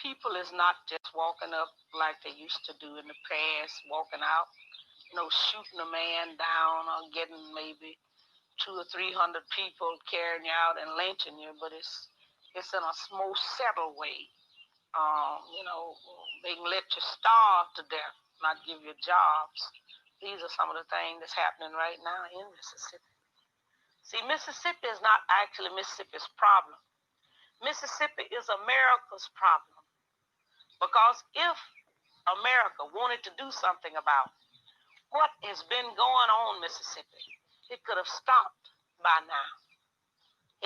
People is not just walking up like they used to do in the past, walking out, shooting a man down or getting maybe 200 or 300 people carrying you out and lynching you, but it's in a more settled way. They can let you starve to death, not give you jobs. These are some of the things that's happening right now in Mississippi. See, Mississippi is not actually Mississippi's problem. Mississippi is America's problem. Because if America wanted to do something about what has been going on in Mississippi, it could have stopped by now.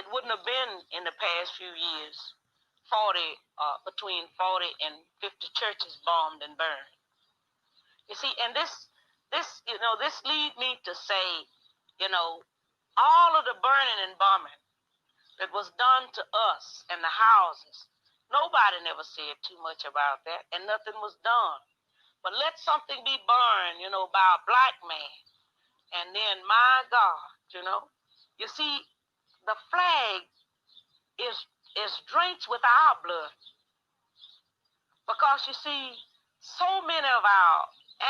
It wouldn't have been in the past few years between 40 and 50 churches bombed and burned. You see, and this lead me to say, all of the burning and bombing that was done to us and the houses, nobody never said too much about that, and nothing was done. But let something be burned, by a black man, and then, my God, you see, the flag is drenched with our blood. Because, you see, so many of our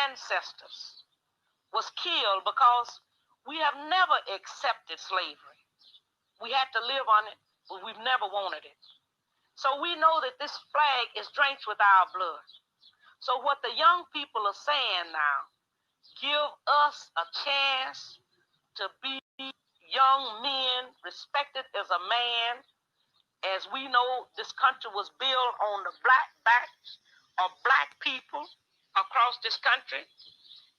ancestors was killed because we have never accepted slavery. We had to live on it, but we've never wanted it. So we know that this flag is drenched with our blood. So what the young people are saying now, give us a chance to be young men, respected as a man. As we know, this country was built on the black backs of black people across this country.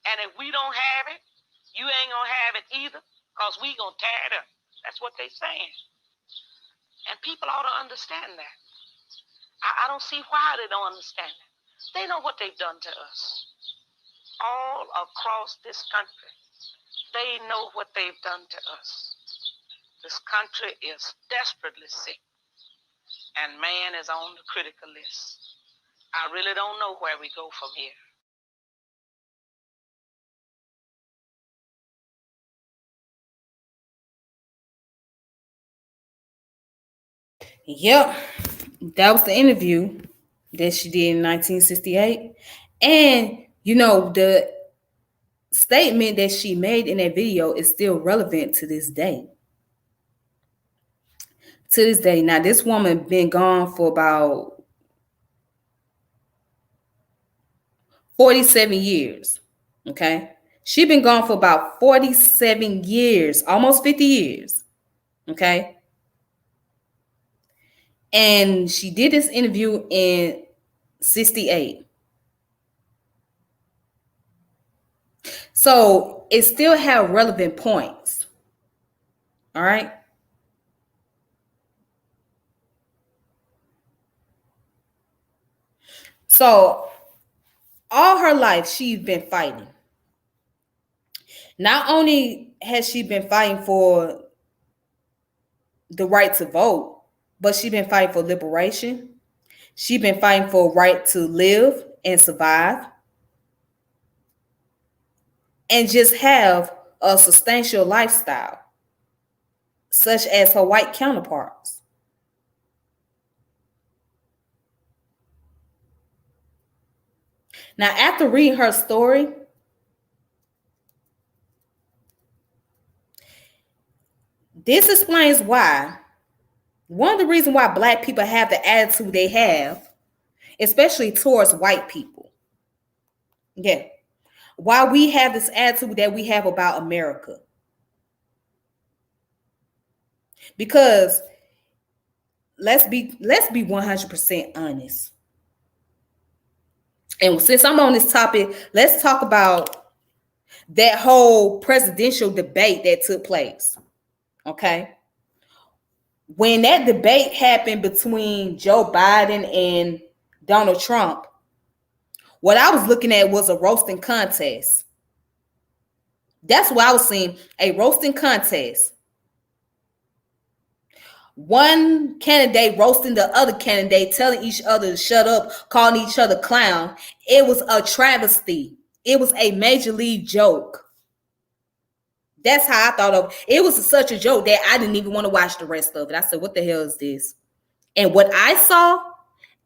And if we don't have it, you ain't gonna have it either, because we gonna tear it up. That's what they're saying. And people ought to understand that. I don't see why they don't understand that. They know what they've done to us. All across this country, they know what they've done to us. This country is desperately sick, and man is on the critical list. I really don't know where we go from here. Yep, that was the interview that she did in 1968. And, the statement that she made in that video is still relevant to this day. To this day. Now, this woman been gone for about 47 years. Okay? She been gone for about 47 years, almost 50 years. Okay? And she did this interview in 68. So it still have relevant points. All right. So all her life she's been fighting. Not only has she been fighting for the right to vote, but she's been fighting for liberation. She's been fighting for a right to live and survive and just have a substantial lifestyle, such as her white counterparts. Now, after reading her story, this explains why. One of the reasons why Black people have the attitude they have, especially towards white people. Yeah. Why we have this attitude that we have about America. Because let's be 100% honest. And since I'm on this topic, let's talk about that whole presidential debate that took place. Okay? When that debate happened between Joe Biden and Donald Trump, what I was looking at was a roasting contest. That's what I was seeing, a roasting contest. One candidate roasting the other candidate, telling each other to shut up, calling each other clown. It was a travesty. It was a major league joke. That's how I thought of it. It was such a joke that I didn't even want to watch the rest of it. I said, what the hell is this? And what I saw,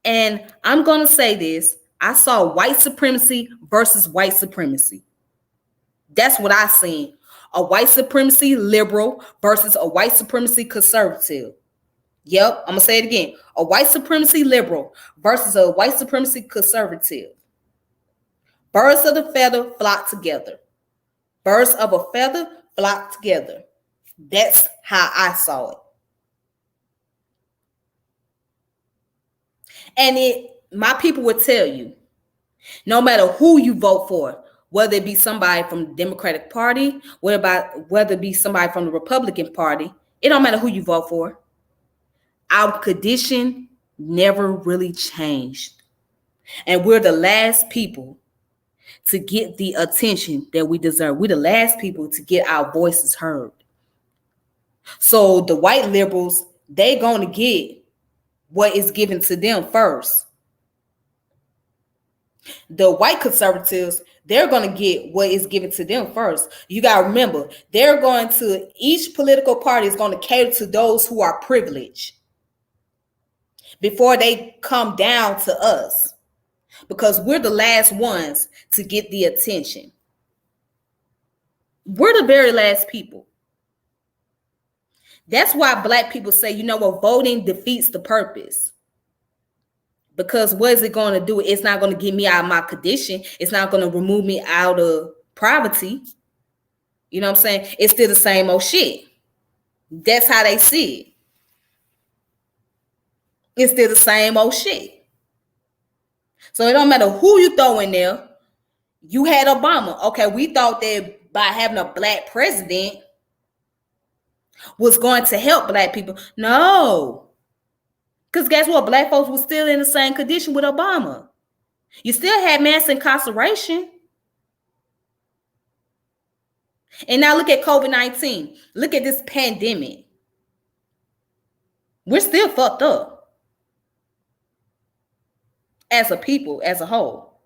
and I'm going to say this, I saw white supremacy versus white supremacy. That's what I seen. A white supremacy liberal versus a white supremacy conservative. Yep, I'm going to say it again. A white supremacy liberal versus a white supremacy conservative. Birds of the feather flock together. Birds of a feather flock together. That's how I saw it. And my people would tell you, no matter who you vote for, whether it be somebody from the Democratic Party, whether it be somebody from the Republican Party, it don't matter who you vote for. Our condition never really changed. And we're the last people to get the attention that we deserve. We're the last people to get our voices heard. So the white liberals, they're going to get what is given to them first. The white conservatives, they're going to get what is given to them first. You got to remember, each political party is going to cater to those who are privileged before they come down to us, because we're the last ones to get the attention. We're the very last people. That's why Black people say, voting defeats the purpose. Because what is it going to do? It's not going to get me out of my condition. It's not going to remove me out of poverty. You know what I'm saying? It's still the same old shit. That's how they see it. It's still the same old shit. So it don't matter who you throw in there. You had Obama. Okay, we thought that by having a Black president, was going to help black people. No. Because guess what? Black folks were still in the same condition with Obama. You still had mass incarceration. And now look at COVID-19. Look at this pandemic. We're still fucked up as a people, as a whole.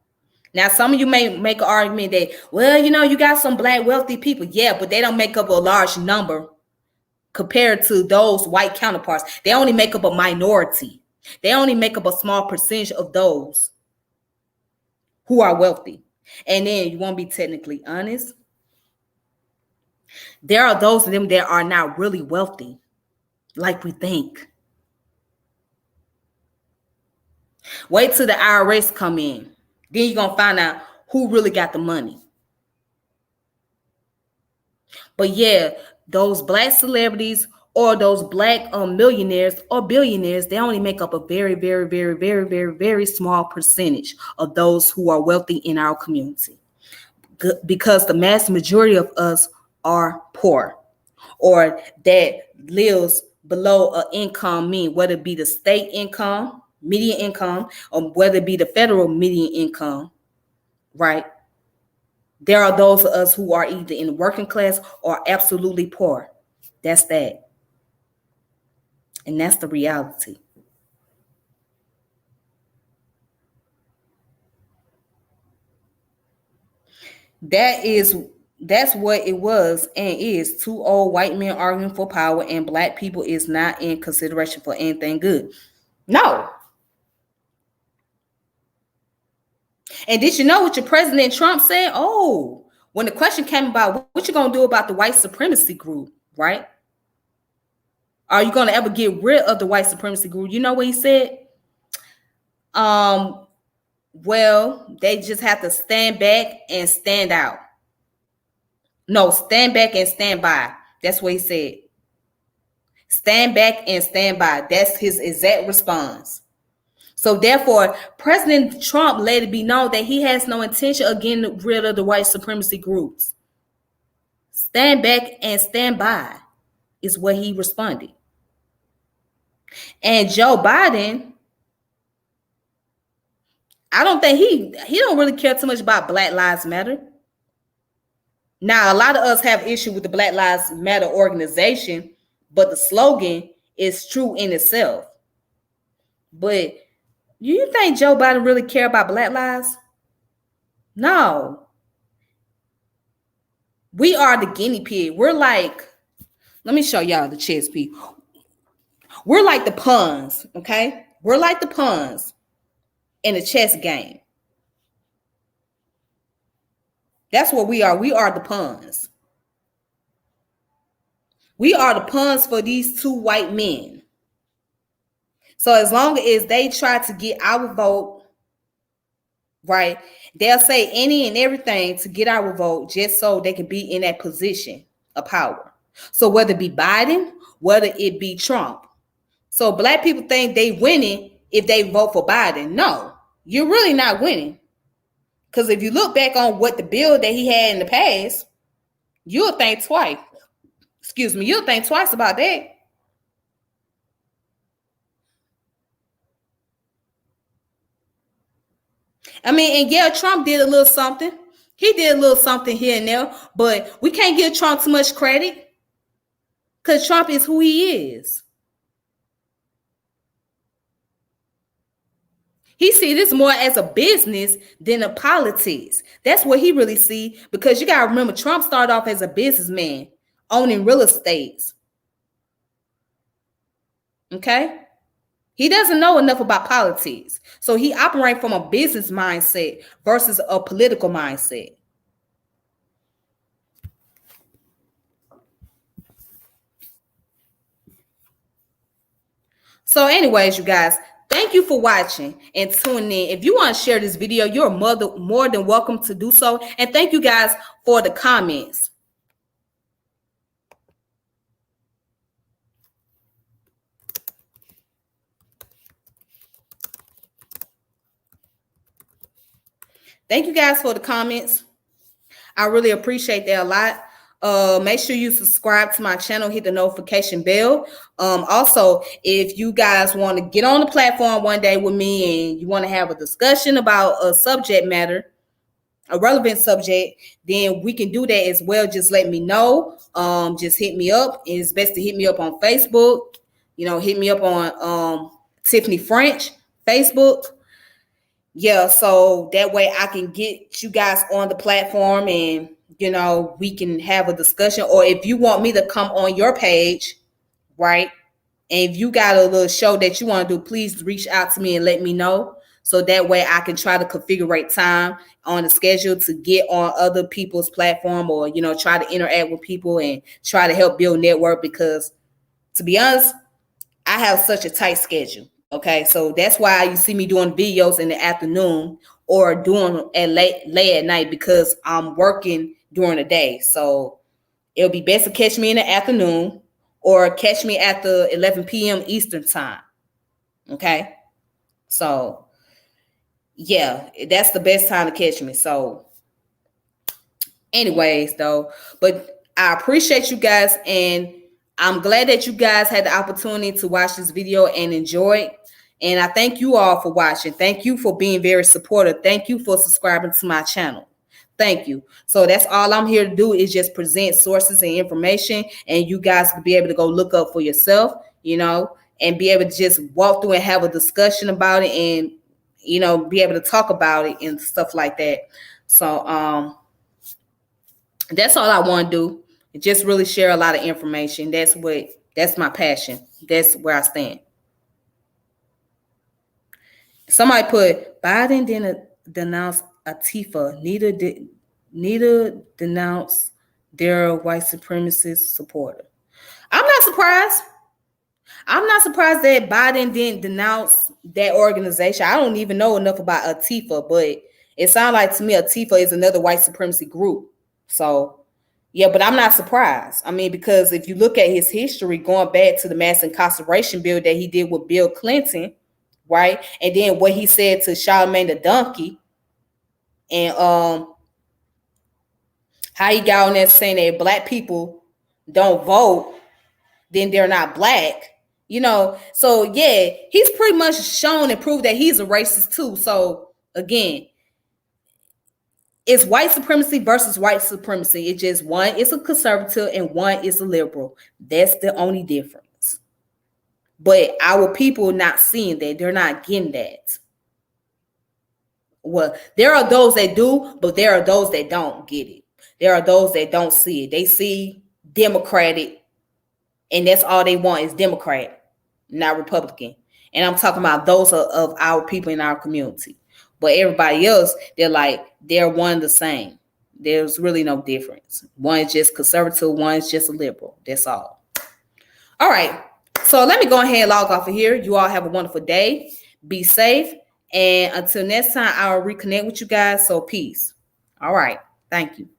Now, some of you may make an argument that, well, you got some black wealthy people. Yeah, but they don't make up a large number compared to those white counterparts. They only make up a minority. They only make up a small percentage of those who are wealthy. And then you want to be technically honest. There are those of them that are not really wealthy, like we think. Wait till the IRS come in. Then you're going to find out who really got the money. But yeah, those black celebrities or those black millionaires or billionaires, they only make up a very, very, very, very, very, very small percentage of those who are wealthy in our community. Because the mass majority of us are poor or that lives below an income mean, whether it be the state income, median income, or whether it be the federal median income, right? There are those of us who are either in the working class or absolutely poor. That's that. And that's the reality. That's what it was and is. Two old white men arguing for power, and black people is not in consideration for anything good. No. And did you know what your President Trump said? Oh, when the question came about what you gonna do about the white supremacy group, right? Are you gonna ever get rid of the white supremacy group? You know what he said? Well, they just have to stand back and stand out. No, stand back and stand by. That's what he said. Stand back and stand by. That's his exact response. So therefore, President Trump let it be known that he has no intention of getting rid of the white supremacy groups. Stand back and stand by is what he responded. And Joe Biden, I don't think he don't really care too much about Black Lives Matter. Now, a lot of us have issue with the Black Lives Matter organization, but the slogan is true in itself. But do you think Joe Biden really care about Black lives? No. We are the guinea pig. We're like, let me show y'all the chess piece. We're like the pawns, okay? We're like the pawns in a chess game. That's what we are. We are the pawns. We are the pawns for these two white men. So as long as they try to get our vote, right, they'll say any and everything to get our vote just so they can be in that position of power. So whether it be Biden, whether it be Trump. So black people think they winning if they vote for Biden. No, you're really not winning. Because if you look back on what the bill that he had in the past, you'll think twice. You'll think twice about that. I mean, and yeah, Trump did a little something. He did a little something here and there, but we can't give Trump too much credit because Trump is who he is. He see this more as a business than a politics. That's what he really see, because you got to remember, Trump started off as a businessman owning real estates. Okay? He doesn't know enough about politics. So he operates from a business mindset versus a political mindset. So anyways, you guys, thank you for watching and tuning in. If you want to share this video, you're more than welcome to do so. And thank you guys for the comments. Thank you guys for the comments. I really appreciate that a lot. Make sure you subscribe to my channel, hit the notification bell. Also, if you guys want to get on the platform one day with me and you want to have a discussion about a subject matter, a relevant subject, then we can do that as well. Just let me know. Just hit me up. It's best to hit me up on Facebook. Hit me up on Tiffany French Facebook. Yeah, so that way I can get you guys on the platform and we can have a discussion. Or if you want me to come on your page, right? And if you got a little show that you want to do, please reach out to me and let me know. So that way I can try to configure time on the schedule to get on other people's platform, or, try to interact with people and try to help build network, because to be honest, I have such a tight schedule. Okay. So that's why you see me doing videos in the afternoon or doing at late at night, because I'm working during the day. So it'll be best to catch me in the afternoon or catch me at the 11 p.m. Eastern time. Okay. So yeah, that's the best time to catch me. So anyways, though, but I appreciate you guys, and I'm glad that you guys had the opportunity to watch this video and enjoy it. And I thank you all for watching. Thank you for being very supportive. Thank you for subscribing to my channel. Thank you. So that's all I'm here to do, is just present sources and information, and you guys will be able to go look up for yourself, and be able to just walk through and have a discussion about it, and, be able to talk about it and stuff like that. So that's all I want to do. Just really share a lot of information. That's my passion. That's where I stand. Somebody put, Biden didn't denounce Antifa, neither denounce their white supremacist supporter. I'm not surprised. I'm not surprised that Biden didn't denounce that organization. I don't even know enough about Antifa, but it sounds like to me Antifa is another white supremacy group. So yeah, but I'm not surprised. I mean, because if you look at his history going back to the mass incarceration bill that he did with Bill Clinton, right? And then what he said to Charlemagne the donkey, and how he got on there saying that black people don't vote, then they're not black. So yeah, he's pretty much shown and proved that he's a racist too. So again, it's white supremacy versus white supremacy. It's just one is a conservative and one is a liberal. That's the only difference. But our people not seeing that. They're not getting that. Well, there are those that do, but there are those that don't get it. There are those that don't see it. They see Democratic, and that's all they want is Democrat, not Republican. And I'm talking about those of our people in our community. But everybody else, they're one and the same. There's really no difference. One is just conservative, one is just a liberal. That's all. All right. So let me go ahead and log off of here. You all have a wonderful day. Be safe. And until next time, I'll reconnect with you guys. So peace. All right. Thank you.